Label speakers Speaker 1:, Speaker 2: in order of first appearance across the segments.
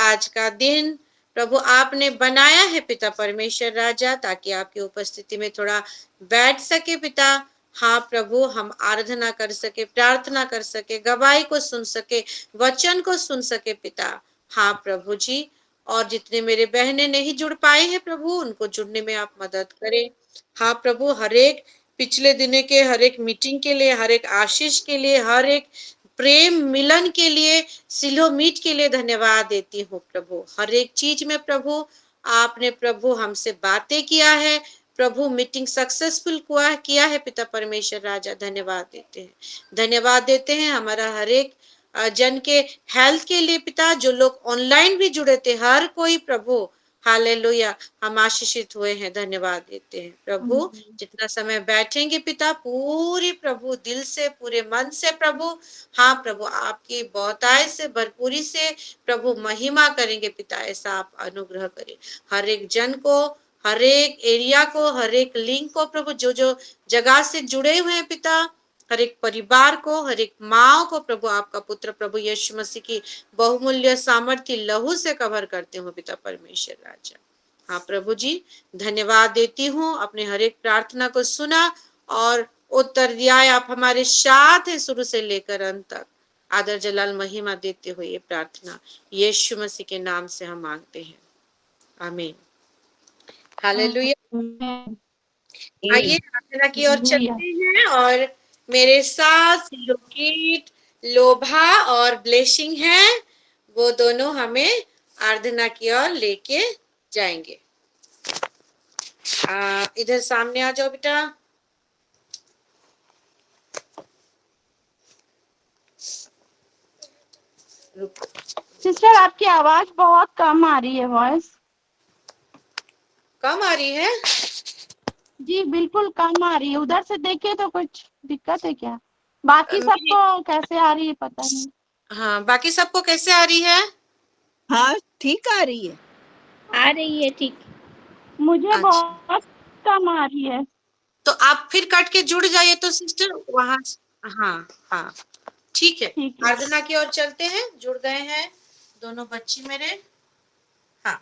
Speaker 1: आज का दिन प्रभु आपने बनाया है पिता परमेश्वर राजा, ताकि आपकी उपस्थिति में थोड़ा बैठ सके पिता। हाँ प्रभु, हम आराधना कर सके, प्रार्थना कर सके, गवाही को सुन सके, वचन को सुन सके पिता। हाँ प्रभु जी, और जितने मेरे बहनें नहीं जुड़ पाए हैं प्रभु, उनको जुड़ने में आप मदद करें। हाँ प्रभु, हर एक पिछले दिने के हर एक मीटिंग के लिए, हर एक आशीष के लिए, हर एक प्रेम मिलन के लिए, सिलो मीट के लिए धन्यवाद देती हूँ प्रभु। हर एक चीज में प्रभु आपने प्रभु हमसे बातें किया है प्रभु, मीटिंग सक्सेसफुल किया है पिता परमेश्वर राजा। धन्यवाद देते हैं, धन्यवाद देते हैं हमारा हर एक जन के हेल्थ के लिए पिता। जो लोग ऑनलाइन भी जुड़े थे, हर कोई प्रभु हालेलुया, हम आशीषित हुए हैं। धन्यवाद देते हैं प्रभु। जितना समय बैठेंगे पिता, पूरी प्रभु दिल से, पूरे मन से प्रभु, हाँ प्रभु, आपकी बहुतायत से, भरपूरी से प्रभु महिमा करेंगे पिता। ऐसा आप अनुग्रह करें हर एक जन को, हर एक एरिया को, हर एक लिंक को प्रभु, जो जो जगह से जुड़े हुए हैं पिता, हर एक परिवार को, हर एक माँ को प्रभु, आपका पुत्र प्रभु यीशु मसीह की बहुमूल्य सामर्थ्य लहू से कवर करते हो पिता परमेश्वर राजा। हाँ प्रभु जी, धन्यवाद देती हूँ, अपने हर एक प्रार्थना को सुना और उत्तर दिया है। आप हमारे साथ हैं शुरू से लेकर अंत तक। आदर जलाल महिमा देते हुए ये प्रार्थना यीशु मसीह के नाम से हम मांगते हैं, आमीन। हालेलुया। आइए प्रार्थना की ओर चलते हैं, और मेरे साथ लोकीट, लोभा और ब्लेसिंग है, वो दोनों हमें आराधना की ओर लेके जाएंगे। इधर सामने आ जाओ बेटा।
Speaker 2: सिस्टर, आपकी आवाज बहुत कम आ रही है, वॉइस
Speaker 1: कम आ रही है
Speaker 2: जी, बिल्कुल कम आ रही है। उधर से देखे तो कुछ दिक्कत है क्या? बाकी सबको कैसे आ रही है पता नहीं।
Speaker 1: हाँ, बाकी सबको कैसे आ रही है?
Speaker 3: हाँ, ठीक आ रही है,
Speaker 4: आ रही है ठीक।
Speaker 2: मुझे
Speaker 1: अच्छा,
Speaker 2: बहुत कम आ रही है।
Speaker 1: तो आप फिर कट के जुड़ जाइए तो सिस्टर वहां। हाँ हाँ, ठीक है।
Speaker 2: ठीक है।
Speaker 1: आराधना की ओर चलते हैं, जुड़ गए हैं दोनों बच्ची मेरे। हाँ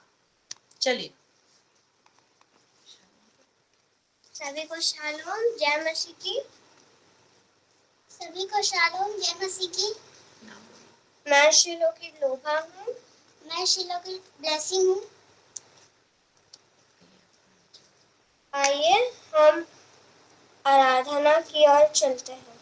Speaker 1: चलिए।
Speaker 5: सभी को शालोम, जय मसीह की। सभी को शालोम, जय मसीह की। मैं शिलो की लोभा हूँ। मैं शिलो की ब्लेसिंग हूँ। आइए हम आराधना की ओर चलते हैं।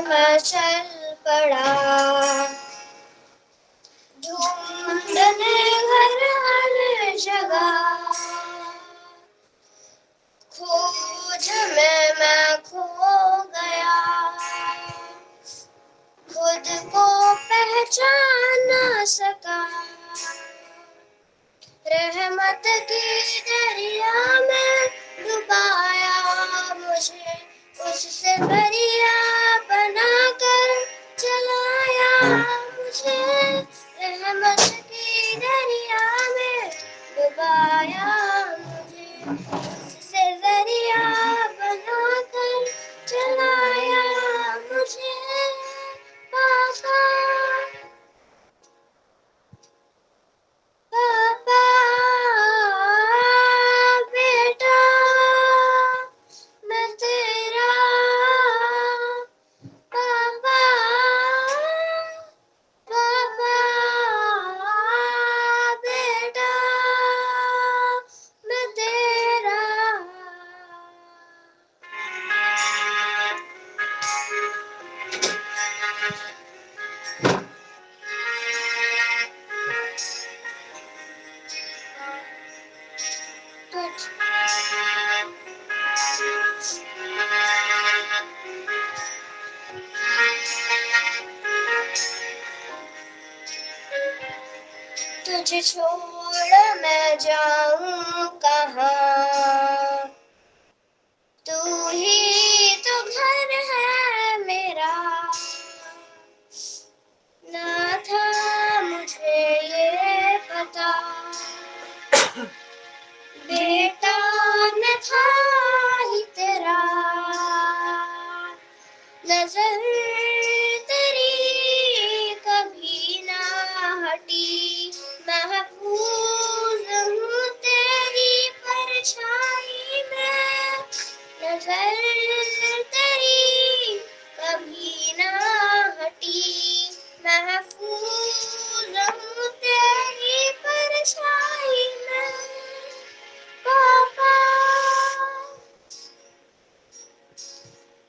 Speaker 5: मैं चल पड़ा ढूंढने घर हर जगह, खोज में मैं खो गया, खुद को पहचान ना सका। रहमत की दरिया में डुबाया मुझे, उससे दरिया बनाकर चलाया मुझे। रहमत की दरिया में डुबाया मुझे, उससे दरिया बनाकर चलाया मुझे। पापा पापा बेटा मैं तेरा, पापा पापा बेटा मैं तेरा। तुझे छोड़ मैं जाऊं कहाँ, तू ही तो घर है मेरा, ना था मुझे ये पता, बेटा न था ही तेरा, नजर तेरी कभी ना हटी, महफूज हूँ तेरी परछाई में, नजर तेरी कभी ना हटी, महफूज हूँ तेरी परछाई में। पापा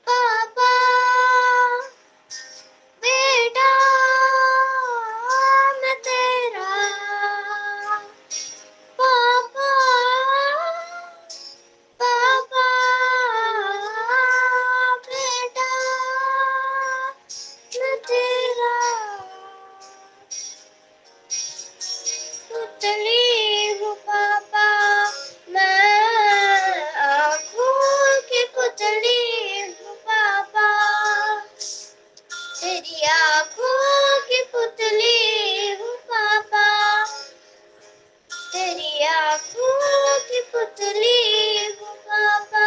Speaker 5: पापा बेटा मैं तेरा, पापा पापा बेटा मैं तेरा, पुतली हूँ पापा मैं, आँखों की पुतली हूँ पापा, तेरी आँखों की पुतली हूँ पापा, तेरी आँखों की पुतली हूँ पापा।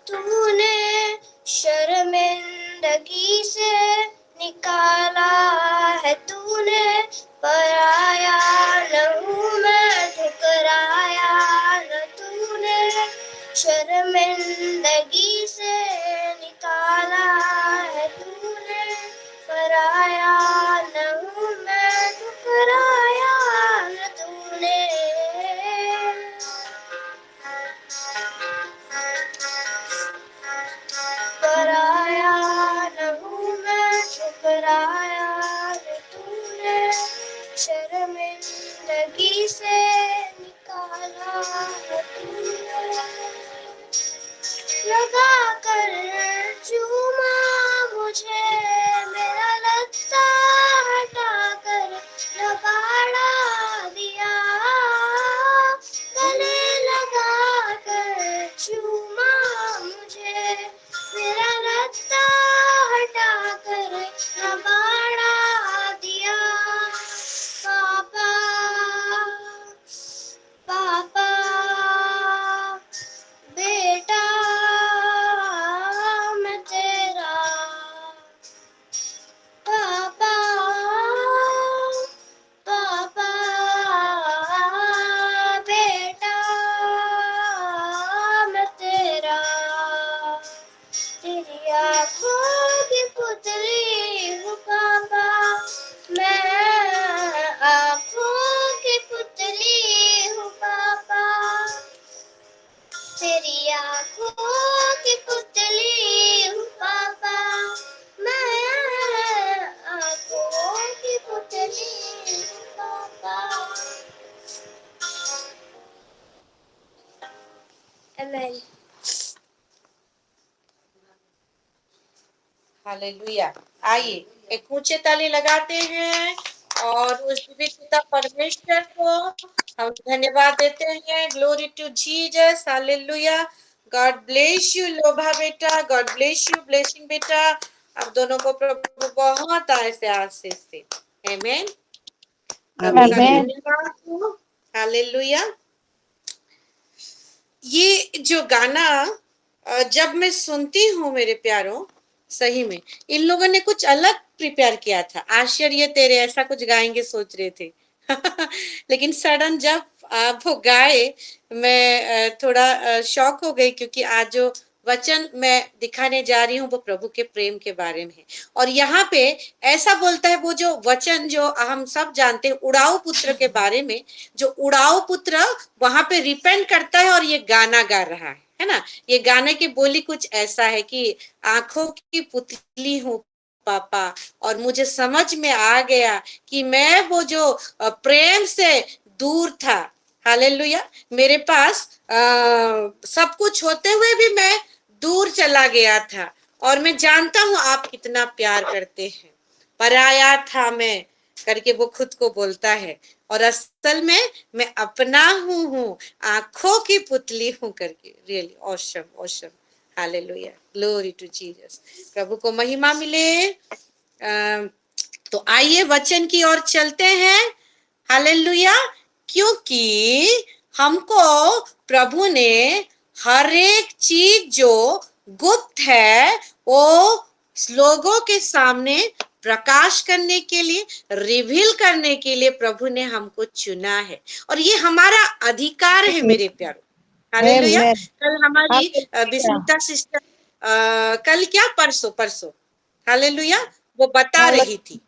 Speaker 5: तूने शर्मिंदगी से निकाला है, तूने पराया न हूँ मैं ठुकराया न, तूने शर्मिंदगी से निकाला है, तूने पराया न हूँ मैं ठुकराया न, तूने पराया न हूँ मैं ठुकराया न, तूने शर्मिंदगी से निकाला है, तूने लगा कर चूमा मुझे, मेरा लत्ता हटा कर लबाड़ा दिया, गले लगा कर चूमा मुझे, मेरा लत्ता हटा कर लबाड़ा दिया, पापा पापा बेटा मैं तेरा, पापा पापा बेटा मैं तेरा, तेरी आँखों की पुतली हूँ पापा मैं, आँखों की पुतली हूँ पापा, तेरी आँखों की पुतली हूँ पापा मैं, आँखों की पुतली हूँ पापा। आमीन।
Speaker 1: हालेलुया। आइए एक ऊंचे ताली लगाते हैं और उस दिव्य पिता परमेश्वर को हम धन्यवाद देते हैं। Glory to Jesus. Hallelujah. God bless you Lobha बेटा, गॉड ब्लेस यू ब्लेसिंग बेटा। आप दोनों को प्रभु बहुत ऐसे आशीष दे। आमीन। प्रभु का
Speaker 2: आमीन।
Speaker 1: धन्यवाद हो। हालेलुया। ये जो गाना जब मैं सुनती हूँ मेरे प्यारों, सही में इन लोगों ने कुछ अलग प्रिपेयर किया था। आश्चर्य तेरे ऐसा कुछ गाएंगे सोच रहे थे लेकिन सडन जब वो गाए मैं थोड़ा शॉक हो गई, क्योंकि आज जो वचन मैं दिखाने जा रही हूँ वो प्रभु के प्रेम के बारे में है। और यहाँ पे ऐसा बोलता है वो जो वचन जो हम सब जानते हैं उड़ाऊ पुत्र के बारे में, जो उड़ाऊ पुत्र वहां पे रिपेंट करता है और ये गाना गा रहा है ना। ये गाने की बोली कुछ ऐसा है कि आंखों की पुतली हूँ पापा, और मुझे समझ में आ गया कि मैं वो जो प्रेम से दूर था, हालेलुया। मेरे पास सब कुछ होते हुए भी मैं दूर चला गया था, और मैं जानता हूं आप कितना प्यार करते हैं। पराया था मैं करके वो खुद को बोलता है, और असल में मैं अपना हूँ, आंखों की पुतली हूँ करके। Really awesome, awesome. Hallelujah, glory to Jesus. प्रभु को महिमा मिले। तो आइए वचन की ओर चलते हैं। हालेलुया। क्योंकि हमको प्रभु ने हर एक चीज जो गुप्त है वो लोगों के सामने प्रकाश करने के लिए, रिवील करने के लिए प्रभु ने हमको चुना है, और ये हमारा अधिकार है मेरे प्यारों। हालेलुया।
Speaker 6: Amen.
Speaker 1: कल हमारी
Speaker 6: Hallelujah.
Speaker 1: बिस्मिता सिस्टर कल क्या परसों परसों हालेलुया वो बता रही थी,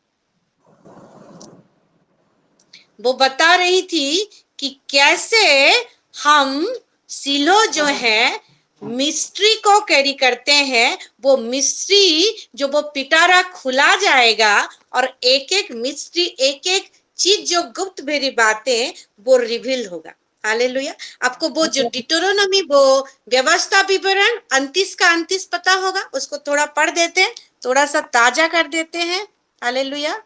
Speaker 1: वो बता रही थी कि कैसे हम सिलो जो है मिस्ट्री को कैरी करते हैं। वो मिस्ट्री जो वो पिटारा खुला जाएगा, और एक एक मिस्ट्री, एक एक चीज जो गुप्त भरी बातें वो रिवील होगा। हालेलुया। आपको वो जो डिटोरोनॉमी, वो व्यवस्था विवरण 29 का 29 पता होगा, उसको थोड़ा पढ़ देते हैं, थोड़ा सा ताजा कर देते हैं। हालेलुया।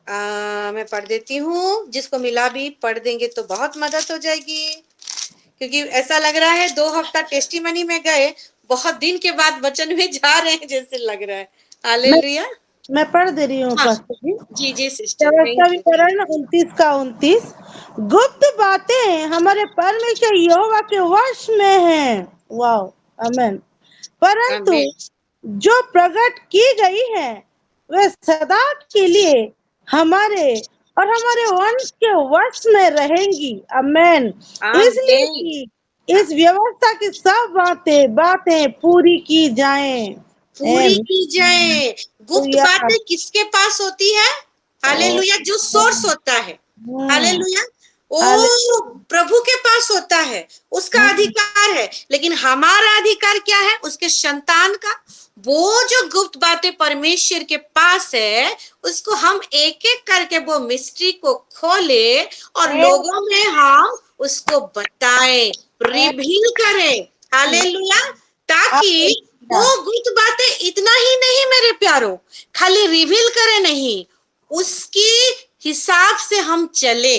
Speaker 1: मैं पढ़ देती हूँ, जिसको मिला भी पढ़ देंगे तो बहुत मदद हो जाएगी, क्योंकि ऐसा लग रहा है 2 हफ्ता टेस्टिमनी में गए, बहुत दिन के बाद वचन में जा रहे हैं जैसे लग रहा है। हालेलुया।
Speaker 6: मैं पढ़ दे रही हूँ
Speaker 1: हाँ
Speaker 6: पास्टर जी।
Speaker 1: जी जी सिस्टर,
Speaker 6: व्यवस्था
Speaker 1: थैंक यू।
Speaker 6: विवरण 29 का 29। गुप्त बातें हमारे परमेश्वर यहोवा के वश में हैं। वाओ, आमेन। परंतु
Speaker 1: आमीन।
Speaker 6: जो प्रकट की गई है वे सदा के लिए हमारे और हमारे वंश के वश में रहेंगी। आमेन। इसलिए
Speaker 1: आमीन।
Speaker 6: कि इस व्यवस्था की सब बातें पूरी की जाएं।
Speaker 1: पूरी की जाए। गुप्त
Speaker 6: हालेलुया।
Speaker 1: बातें किसके पास होती है? हालेलुया, जो सोर्स होता है। हालेलुया, वो प्रभु के पास होता है, उसका अधिकार है। लेकिन हमारा अधिकार क्या है? उसके संतान का। वो जो गुप्त बातें परमेश्वर के पास है, उसको हम एक एक करके वो मिस्ट्री को खोले और लोगों में हम उसको बताएं, रिवील करें। हालेलुया। ताकि वो गुप्त बातें इतना ही नहीं मेरे प्यारों, खाली रिवील करे नहीं, उसकी हिसाब से हम चले।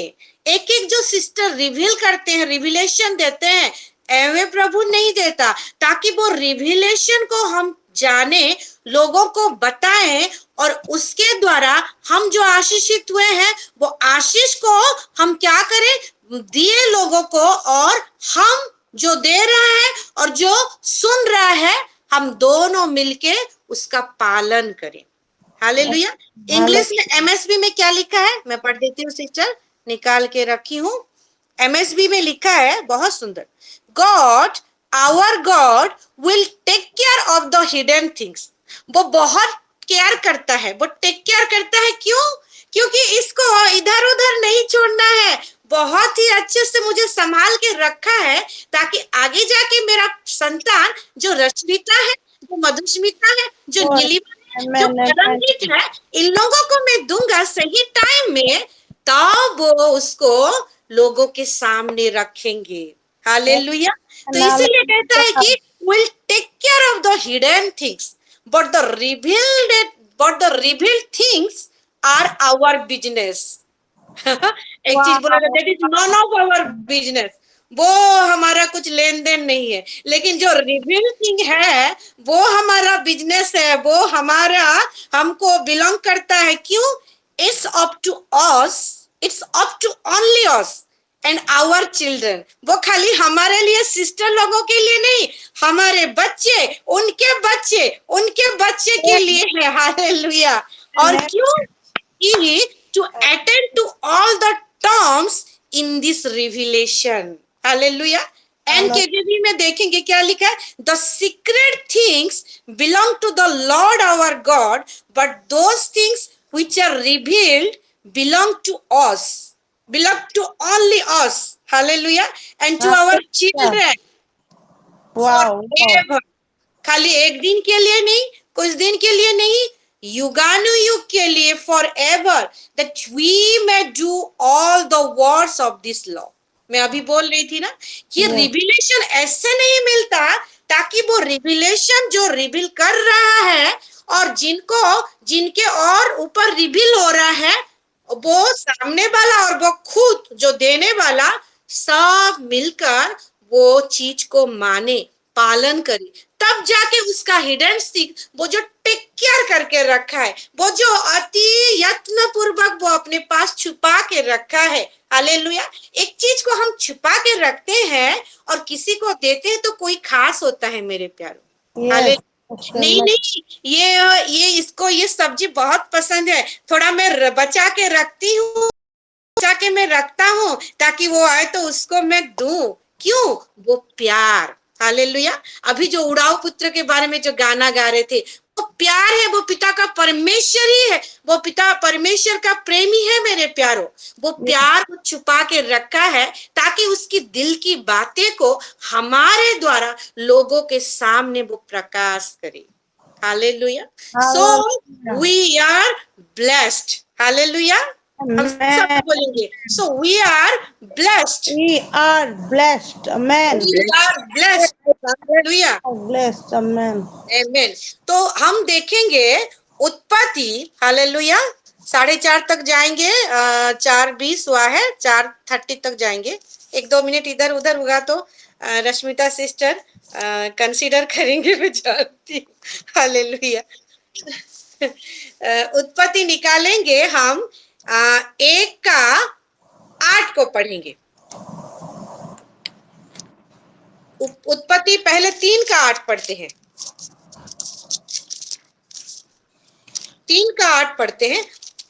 Speaker 1: एक एक जो सिस्टर रिवील करते हैं, रिवीलेशन देते हैं, एवे प्रभु नहीं देता, ताकि वो रिवीलेशन को हम जाने, लोगों को बताएं, और उसके द्वारा हम जो आशीषित हुए हैं वो आशीष को हम क्या करें? दिए लोगों को, और हम जो दे रहा है और जो सुन रहा है, हम दोनों मिलके उसका पालन करें। हालेलुया। इंग्लिश में एमएसबी में क्या लिखा है मैं पढ़ देती हूँ सिस्टर, निकाल के रखी हूँ। एमएसबी में लिखा है बहुत सुंदर, God our God will take care of the hidden things. वो बहुत केयर करता है, वो टेक केयर करता है। क्यों? क्योंकि इसको इधर उधर नहीं छोड़ना है, बहुत ही अच्छे से मुझे संभाल के रखा है, ताकि आगे जाके मेरा संतान जो रश्मिता है, जो मधुस्मिता है, जो नीलिमा है, जो परमजीत है, इन लोगों को मैं दूंगा सही टाइम में, तब वो उसको लोगों के सामने रखेंगे। हालेलुया। तो इसीलिए कहता है कि will take care of the hidden things, but the revealed things are our business. एक चीज बोला था, that is none of our business, वो हमारा कुछ लेन देन नहीं है। लेकिन जो रिवील थिंग है वो हमारा बिजनेस है, वो हमारा, हमको बिलोंग करता है। क्यों? It's up to us, it's up to only us and our children. वो खाली हमारे लिए, सिस्टर लोगों के लिए नहीं, हमारे बच्चे, उनके बच्चे, उनके बच्चे के लिए है। हालेलुया। और क्यों? To attend to all the terms in this revelation. Hallelujah. NKJV में देखेंगे क्या लिखा है? The secret things belong to the Lord our God, but those things which are revealed belong to us, belong to only us. Hallelujah. And to our children.
Speaker 6: Wow.
Speaker 1: Forever. खाली एक दिन के लिए नहीं, कुछ दिन के लिए नहीं, युगानुयुग के लिए, forever, that we may do all the words of this law. मैं अभी बोल रही थी ना कि रिविलेशन ऐसे नहीं मिलता ताकि वो रिविलेशन जो रिवील कर रहा है और जिनके और ऊपर रिवील हो रहा है, वो सामने वाला और वो खुद जो देने वाला सब मिलकर वो चीज को माने, पालन करे, तब जाके उसका हिडन सीख, वो जो टेक केयर करके रखा है, वो जो अति यत्न पूर्वक वो अपने पास छुपा के रखा है। हालेलुया। एक चीज को हम छुपा के रखते हैं और किसी को देते हैं तो कोई खास होता है मेरे प्यारों। हालेलुया। नहीं, ये इसको ये सब्जी बहुत पसंद है, थोड़ा मैं बचा के रखती हूँ, बचा के मैं रखता हूँ ताकि वो आए तो उसको मैं दूं। क्यों? वो प्यार। हालेलुया। अभी जो उड़ाऊ पुत्र के बारे में जो गाना गा रहे थे, वो प्यार है, वो पिता का परमेश्वर ही है, वो पिता परमेश्वर का प्रेमी है मेरे प्यारों। वो प्यार को छुपा के रखा है ताकि उसकी दिल की बातें को हमारे द्वारा लोगों के सामने वो प्रकाश करे। Hallelujah. So we are blessed. Hallelujah. हम सब बोलेंगे, so we are blessed.
Speaker 6: We are blessed. Amen.
Speaker 1: We are blessed. Hallelujah.
Speaker 6: Blessed. Amen.
Speaker 1: आमीन। तो हम देखेंगे उत्पत्ति, हालेलुया, 4:30 तक जाएंगे, 4:20 हुआ है, 4:30 तक जाएंगे। 1-2 मिनट इधर उधर होगा तो रश्मिता सिस्टर कंसीडर करेंगे, मैं जानती हूँ। हालेलुया। उत्पत्ति निकालेंगे हम, 1:8 को पढ़ेंगे। उत्पत्ति पहले 3:8 पढ़ते हैं, 3:8 पढ़ते हैं।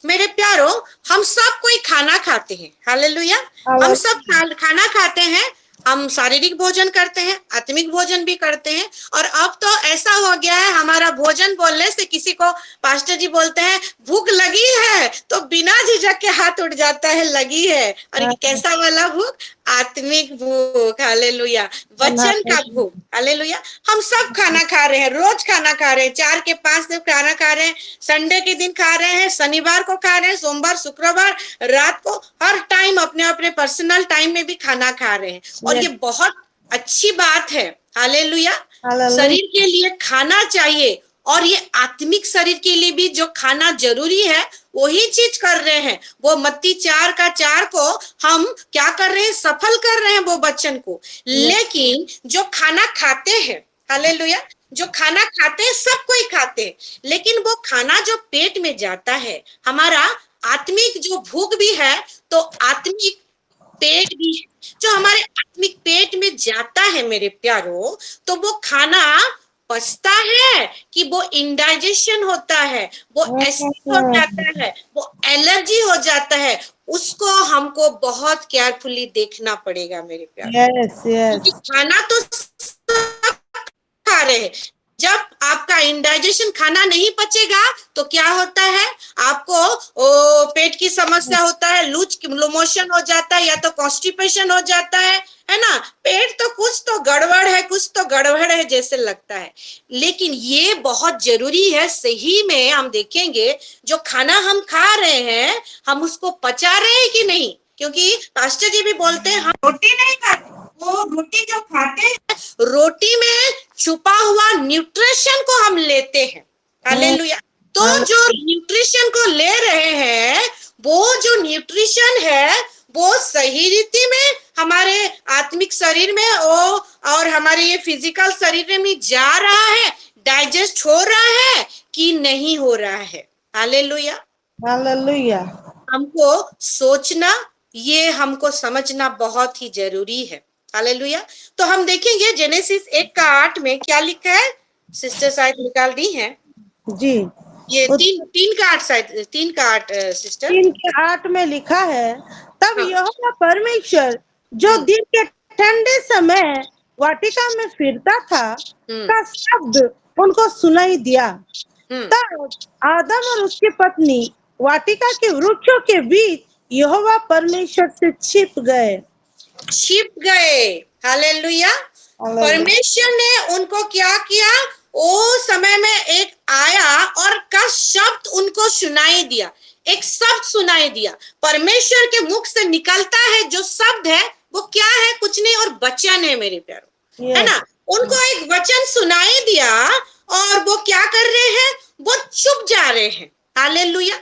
Speaker 1: मेरे प्यारों, हम सब कोई खाना खाते हैं। हालेलुया। हम सब खाना खाते हैं, हम शारीरिक भोजन करते हैं, आत्मिक भोजन भी करते हैं। और अब तो ऐसा हो गया है, हमारा भोजन बोलने से किसी को पास्टर जी बोलते हैं भूख लगी है तो बिना झिझक के हाथ उठ जाता है, लगी है। और कैसा वाला भूख? आत्मिक भूख। हालेलुया। वचन का भूख। हालेलुया। हम सब खाना खा रहे हैं, रोज खाना खा रहे हैं, 4 के 5 दिन खाना खा रहे हैं, संडे के दिन खा रहे हैं, शनिवार को खा रहे हैं, सोमवार शुक्रवार रात को, हर टाइम अपने अपने पर्सनल टाइम में भी खाना खा रहे हैं। और ये बहुत अच्छी बात है। हालेलुया। शरीर के लिए खाना चाहिए, और ये आत्मिक शरीर के लिए भी जो खाना जरूरी है वही चीज कर रहे हैं। वो मत्ती 4:4 को हम क्या कर रहे हैं? सफल कर रहे हैं वो वचन को। लेकिन जो खाना खाते हैं, हालेलुया, जो खाना खाते हैं, सब कोई खाते हैं, लेकिन वो खाना जो पेट में जाता है, हमारा आत्मिक जो भूख भी है तो आत्मिक पेट भी है। जो हमारे आत्मिक पेट में जाता है मेरे प्यारों, तो वो खाना पचता है कि वो इंडाइजेशन होता है, वो एसिड हो जाता है, वो एलर्जी हो जाता है, उसको हमको बहुत केयरफुली देखना पड़ेगा मेरे प्यारे। क्योंकि खाना तो खा रहे हैं, जब आपका इंडाइजेशन खाना नहीं पचेगा तो क्या होता है? आपको पेट की समस्या होता है, लूज मोशन हो जाता है, या तो कॉन्स्टिपेशन हो जाता है ना। पेट तो कुछ तो गड़बड़ है, कुछ तो गड़बड़ है जैसे लगता है। लेकिन ये बहुत जरूरी है, सही में हम देखेंगे जो खाना हम खा रहे हैं, हम उसको पचा रहे हैं कि नहीं। क्योंकि पास्टर जी भी बोलते हैं हम रोटी नहीं खाते, वो रोटी जो खाते हैं, रोटी में छुपा हुआ न्यूट्रिशन को हम लेते हैं। हालेलुया। तो जो न्यूट्रिशन को ले रहे हैं, वो जो न्यूट्रिशन है वो सही रीति में हमारे आत्मिक शरीर में और हमारे ये फिजिकल शरीर में जा रहा है, डाइजेस्ट हो रहा है कि नहीं हो रहा है। हालेलुया।
Speaker 6: हालेलुया।
Speaker 1: हमको सोचना, ये हमको समझना बहुत ही जरूरी है। हालेलुया। तो हम देखेंगे जेनेसिस 1:8 में क्या लिखा है। सिस्टर शायद निकाल दी है
Speaker 6: जी,
Speaker 1: ये 3:8 शायद 3:8 सिस्टर
Speaker 6: 3:8 में लिखा है, तब यहोवा परमेश्वर जो दिन के ठंडे समय वाटिका में फिरता था का शब्द उनको सुनाई दिया। तब आदम और उसकी पत्नी वाटिका के वृक्षों के बीच यहोवा परमेश्वर से छिप गए।
Speaker 1: हालेलुया। परमेश्वर ने उनको क्या किया? वो समय में एक आया और का शब्द उनको सुनाई दिया, एक शब्द सुनाई दिया। परमेश्वर के मुख से निकलता है जो शब्द है वो क्या है? कुछ नहीं और वचन है मेरे प्यारों, है ना। उनको एक वचन सुनाई दिया और वो क्या कर रहे हैं? वो चुप जा रहे हैं। हालेलुया।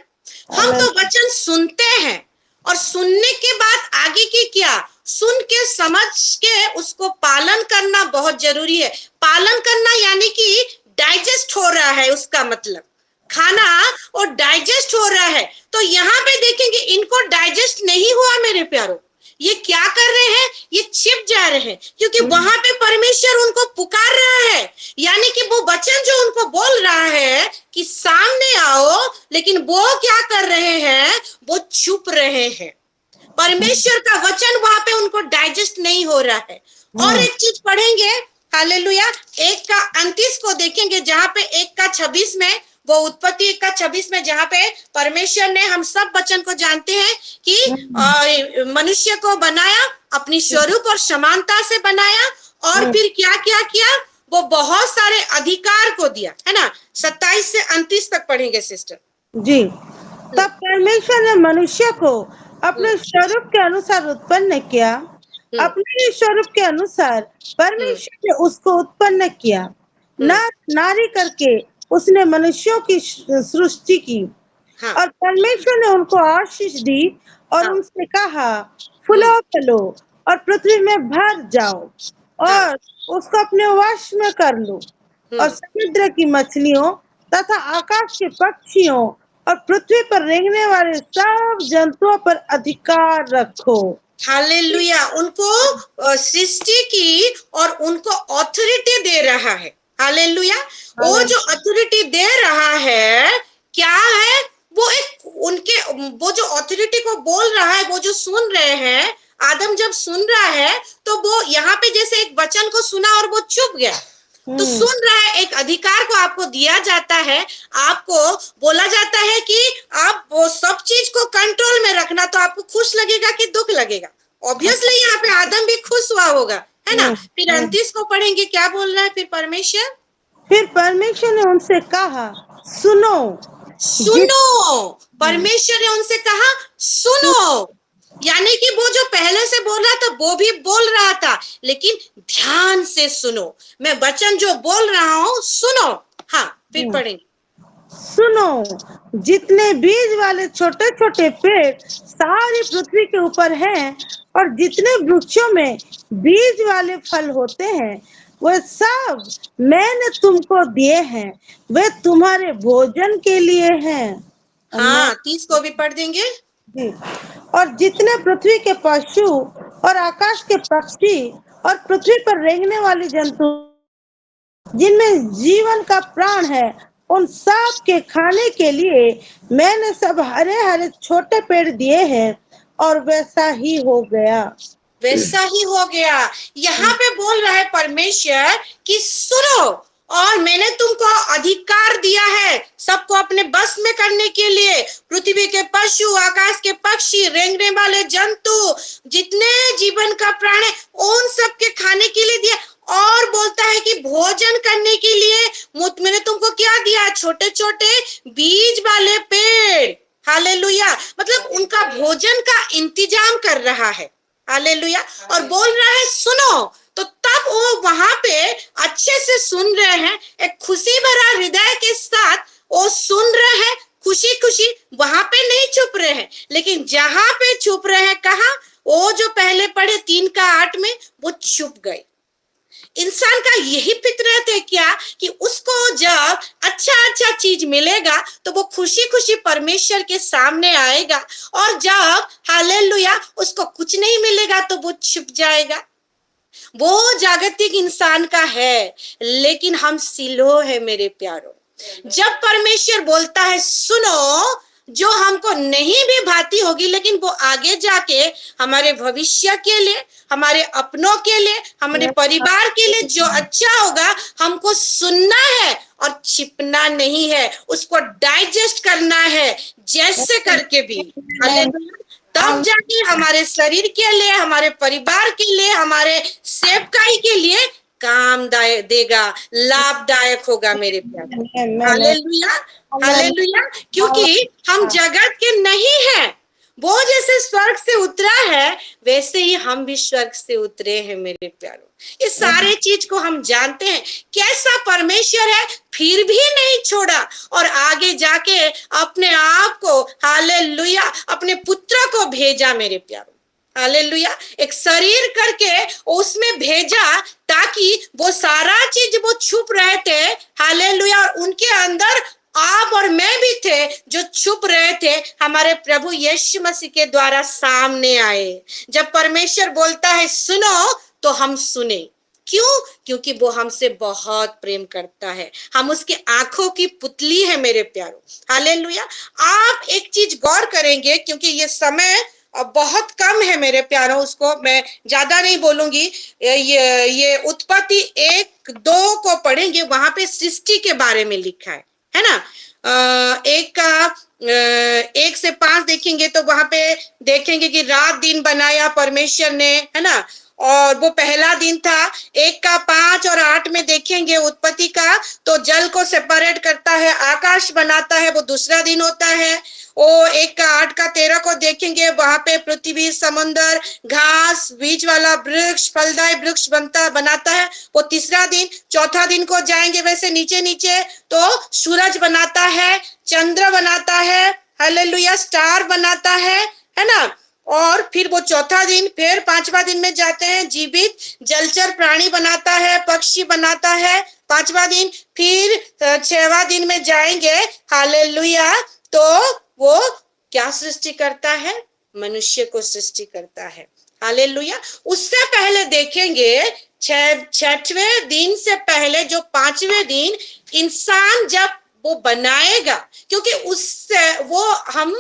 Speaker 1: हम तो वचन सुनते हैं और सुनने के बाद आगे की क्या? सुन के समझ के उसको पालन करना बहुत जरूरी है। पालन करना यानी कि डाइजेस्ट हो रहा है, उसका मतलब खाना और डाइजेस्ट हो रहा है। तो यहाँ पे देखेंगे इनको डाइजेस्ट नहीं हुआ मेरे प्यारों। ये क्या कर रहे हैं? ये छिप जा रहे हैं, क्योंकि वहां पे परमेश्वर उनको पुकार रहा है। यानी कि वो वचन जो उनको बोल रहा है कि सामने आओ, लेकिन वो क्या कर रहे हैं? वो चुप रहे हैं। परमेश्वर का वचन वहां पे उनको डाइजेस्ट नहीं हो रहा है। और एक चीज पढ़ेंगे, हालेलुया, 1:29 को देखेंगे, जहां पे 1:26 में, वो उत्पत्ति 1:26 में, जहां पे परमेश्वर ने, हम सब वचन को जानते हैं कि मनुष्य को बनाया, अपनी स्वरूप और समानता से बनाया, और फिर क्या क्या किया? वो बहुत सारे अधिकार को दिया, है ना। 27 से 29 तक पढ़ेंगे सिस्टर
Speaker 6: जी। तब परमेश्वर ने मनुष्य को अपने स्वरूप के अनुसार उत्पन्न किया, अपने स्वरूप के अनुसार परमेश्वर ने उसको उत्पन्न किया, नर नारी करके उसने मनुष्यों की सृष्टि की।
Speaker 1: हाँ।
Speaker 6: और परमेश्वर ने उनको आशीष दी और उनसे कहा, फूलो फलो और पृथ्वी में भर जाओ और उसको अपने वश में कर लो, और समुद्र की मछलियों तथा आकाश के पक्षियों और पृथ्वी पर रेंगने वाले सब जंतुओं पर अधिकार रखो।
Speaker 1: हालेलुया। उनको सृष्टि की और उनको ऑथोरिटी दे रहा है। हालेलुया। वो जो अथॉरिटी दे रहा है क्या है? वो एक उनके, वो जो अथॉरिटी को बोल रहा है, वो जो सुन रहे हैं, आदम जब सुन रहा है तो वो यहाँ पे जैसे एक वचन को सुना और वो चुप गया। तो सुन रहा है, एक अधिकार को आपको दिया जाता है, आपको बोला जाता है कि आप वो सब चीज को कंट्रोल में रखना। तो आपको खुश लगेगा कि दुख लगेगा? ऑब्वियसली यहाँ पे आदम भी खुश हुआ होगा, है ना। फिर 29 को पढ़ेंगे, क्या बोल रहा है फिर परमेश्वर?
Speaker 6: फिर परमेश्वर ने उनसे कहा, सुनो।
Speaker 1: सुनो। परमेश्वर ने उनसे कहा सुनो, यानी कि वो जो पहले से बोल रहा था वो भी बोल रहा था, लेकिन ध्यान से सुनो। मैं वचन जो बोल रहा हूँ सुनो। हाँ, फिर पढ़ेंगे।
Speaker 6: सुनो, जितने बीज वाले छोटे छोटे पेड़ सारी पृथ्वी के ऊपर हैं, और जितने वृक्षों में बीज वाले फल होते हैं, वे सब मैंने तुमको दिए हैं, वे तुम्हारे भोजन के लिए हैं।
Speaker 1: हाँ, 30 को भी पढ़ देंगे।
Speaker 6: जी। और जितने पृथ्वी के पशु और आकाश के पक्षी और पृथ्वी पर रेंगने वाले जंतु, जिनमें जीवन का प्राण है, उन सब के खाने के लिए मैंने सब हरे हरे छोटे पेड़ दिए हैं। और वैसा ही हो गया।
Speaker 1: वैसा ही हो गया। यहाँ पे बोल रहा है परमेश्वर कि सुनो, और मैंने तुमको अधिकार दिया है सबको अपने बस में करने के लिए। पृथ्वी के पशु, आकाश के पक्षी, रेंगने वाले जंतु, जितने जीवन का प्राण है, उन सब के खाने के लिए दिया। और बोलता है कि भोजन करने के लिए मैंने तुमको क्या दिया? छोटे छोटे बीज वाले पेड़। हालेलुया। मतलब उनका भोजन का इंतजाम कर रहा है। हालेलुया। और बोल रहा है सुनो। तो तब वो वहां पे अच्छे से सुन रहे हैं, एक खुशी भरा हृदय के साथ वो सुन रहे हैं, खुशी खुशी। वहां पे नहीं चुप रहे हैं, लेकिन जहां पे चुप रहे हैं, कहा? वो जो पहले पढ़े 3:8 में, वो चुप गए। इंसान का यही फितरत है क्या कि उसको जब अच्छा चीज मिलेगा तो वो खुशी खुशी परमेश्वर के सामने आएगा, और जब हालेलुया उसको कुछ नहीं मिलेगा तो वो छुप जाएगा। वो जागतिक इंसान का है, लेकिन हम सिलो है मेरे प्यारों। जब परमेश्वर बोलता है सुनो, जो हमको नहीं भी भाती होगी, लेकिन वो आगे जाके हमारे भविष्य के लिए, हमारे अपनों के लिए, हमारे परिवार के लिए जो अच्छा होगा, हमको सुनना है और छिपना नहीं है, उसको डाइजेस्ट करना है जैसे करके भी। तब जाके हमारे शरीर के लिए, हमारे परिवार के लिए, हमारे सेवकाई के लिए काम देगा, लाभदायक होगा मेरे प्यारे।
Speaker 6: Amen.
Speaker 1: Hallelujah, hallelujah. क्योंकि हम जगत के नहीं हैं। वो जैसे स्वर्ग से उतरा है वैसे ही हम भी स्वर्ग से उतरे हैं मेरे प्यारों। ये सारे चीज को हम जानते हैं कैसा परमेश्वर है, फिर भी नहीं छोड़ा और आगे जाके अपने आप को, हालेलुया, अपने पुत्र को भेजा मेरे प्यारों। हालेलुया, एक शरीर करके उसमें भेजा ताकि वो सारा चीज वो छुप रहे थे। हालेलुया, और उनके अंदर आप और मैं भी थे जो छुप रहे थे, हमारे प्रभु यीशु मसीह के द्वारा सामने आए। जब परमेश्वर बोलता है सुनो तो हम सुने। क्यों? क्योंकि वो हमसे बहुत प्रेम करता है। हम उसके आंखों की पुतली है मेरे प्यारों। हालेलुया। आप एक चीज गौर करेंगे क्योंकि ये समय बहुत कम है मेरे प्यारों, उसको मैं ज्यादा नहीं बोलूंगी। ये उत्पत्ति 1-2 को पढ़ेंगे, वहां पे सृष्टि के बारे में लिखा है ना। 1 से 5 देखेंगे तो वहां पे देखेंगे कि रात दिन बनाया परमेश्वर ने, है ना, और वो पहला दिन था। 1 का 5 और 8 में देखेंगे उत्पत्ति का, तो जल को सेपरेट करता है, आकाश बनाता है, वो दूसरा दिन होता है। वो 1 का 8 का 13 को देखेंगे, वहां पे पृथ्वी, समुद्र, घास, बीज वाला वृक्ष, फलदायी वृक्ष बनाता है, वो तीसरा दिन। चौथा दिन को जाएंगे वैसे नीचे नीचे तो सूरज बनाता है, चंद्र बनाता है, हालेलुया, स्टार बनाता है ना। और फिर वो चौथा दिन, फिर 5वां दिन में जाते हैं, जीवित जलचर प्राणी बनाता है, पक्षी बनाता है 5वां दिन। फिर 6वां दिन में जाएंगे, हालेलुया, तो वो क्या सृष्टि करता है? मनुष्य को सृष्टि करता है। हालेलुया। उससे पहले देखेंगे 6वें दिन से पहले जो 5वें दिन इंसान जब वो बनाएगा, क्योंकि उससे वो हम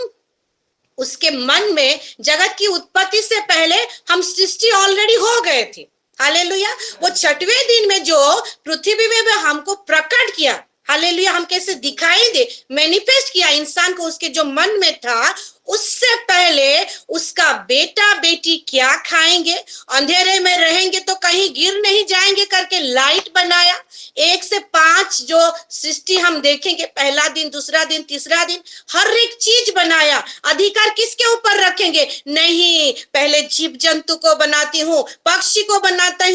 Speaker 1: उसके मन में जगत की उत्पत्ति से पहले हम सृष्टि ऑलरेडी हो गए थे। हालेलुया। वो 6वें दिन में जो पृथ्वी में हमको प्रकट किया, हालेलुया, हम कैसे दिखाई दे, मैनिफेस्ट किया इंसान को, उसके जो मन में था, उससे पहले उसका बेटा बेटी क्या खाएंगे, अंधेरे में रहेंगे तो कहीं गिर नहीं जाएंगे करके लाइट बनाया। 1 से 5 जो सृष्टि हम देखेंगे, पहला दिन, दूसरा दिन, तीसरा दिन, हर एक चीज बनाया। अधिकार किसके ऊपर रखेंगे? नहीं, पहले जीव जंतु को बनाती हूँ, पक्षी को बनाता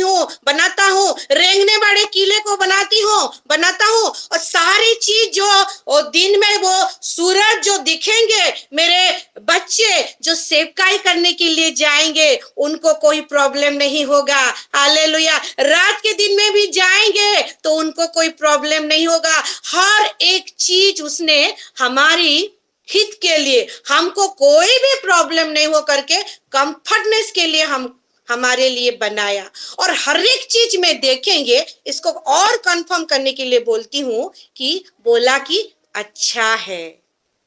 Speaker 1: हूँ, रेंगने वाले कीले को बनाता हूँ, और सारी चीज जो दिन में वो सूरज जो दिखेंगे, मेरे बच्चे जो सेवकाई करने के लिए जाएंगे उनको कोई प्रॉब्लम नहीं होगा। हालेलुया। रात के दिन में भी जाएंगे तो उनको कोई प्रॉब्लम नहीं होगा। हर एक चीज उसने हमारी हित के लिए, हमको कोई भी प्रॉब्लम नहीं हो करके कंफर्टनेस के लिए हमारे लिए बनाया। और हर एक चीज में देखेंगे, इसको और कंफर्म करने के लिए बोलती हूँ कि बोला कि अच्छा है।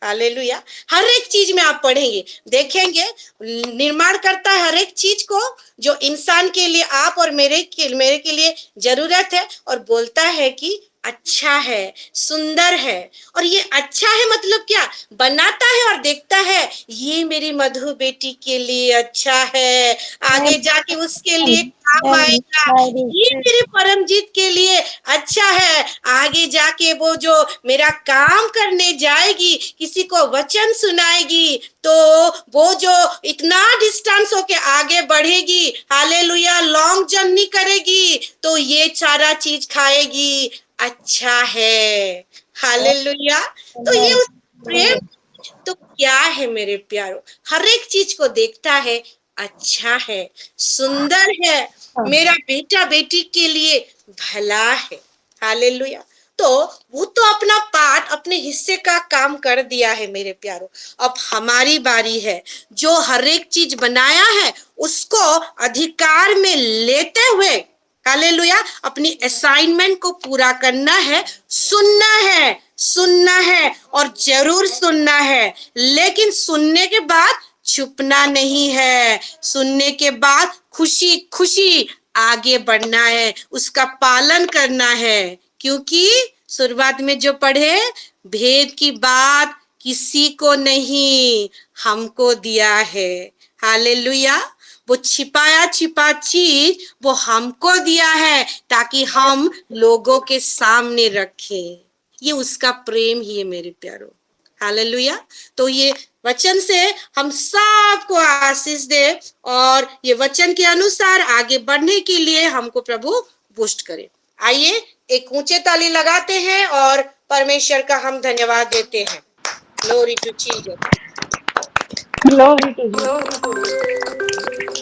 Speaker 1: हालेलुया। हर एक चीज में आप पढ़ेंगे, देखेंगे, निर्माण करता है हर एक चीज को जो इंसान के लिए, आप और मेरे के लिए जरूरत है, और बोलता है कि अच्छा है, सुंदर है। और ये अच्छा है मतलब क्या? बनाता है और देखता है ये मेरी मधु बेटी के लिए अच्छा है, आगे जाके उसके लिए काम आएगा। ये मेरे परमजीत के लिए अच्छा है, आगे जाके वो जो मेरा काम करने जाएगी, किसी को वचन सुनाएगी, तो वो जो इतना डिस्टेंस होके आगे बढ़ेगी, हालेलुया, लॉन्ग जर्नी करेगी, तो ये सारा चीज खाएगी, अच्छा है। हालेलुया। तो ये उस प्रेम तो क्या है मेरे प्यारों? हर एक चीज को देखता है, अच्छा है, सुंदर है, मेरा बेटा बेटी के लिए भला है। हालेलुया। तो वो तो अपना पार्ट, अपने हिस्से का काम कर दिया है मेरे प्यारों। अब हमारी बारी है, जो हर एक चीज बनाया है उसको अधिकार में लेते हुए, हालेलुया, अपनी असाइनमेंट को पूरा करना है, सुनना है और जरूर सुनना है। लेकिन सुनने के बाद छुपना नहीं है, सुनने के बाद खुशी खुशी आगे बढ़ना है, उसका पालन करना है। क्योंकि शुरुआत में जो पढ़े, भेद की बात किसी को नहीं, हमको दिया है। हालेलुया। वो छिपाया छिपा चीज वो हमको दिया है ताकि हम लोगों के सामने रखें। ये उसका प्रेम ही है मेरे प्यारो। हालेलुया। तो ये वचन से हम सबको आशीष दे और ये वचन के अनुसार आगे बढ़ने के लिए हमको प्रभु बूस्ट करे। आइए एक ऊंचे ताली लगाते हैं और परमेश्वर का हम धन्यवाद देते हैं। Glory to Jesus.
Speaker 2: Glory to you.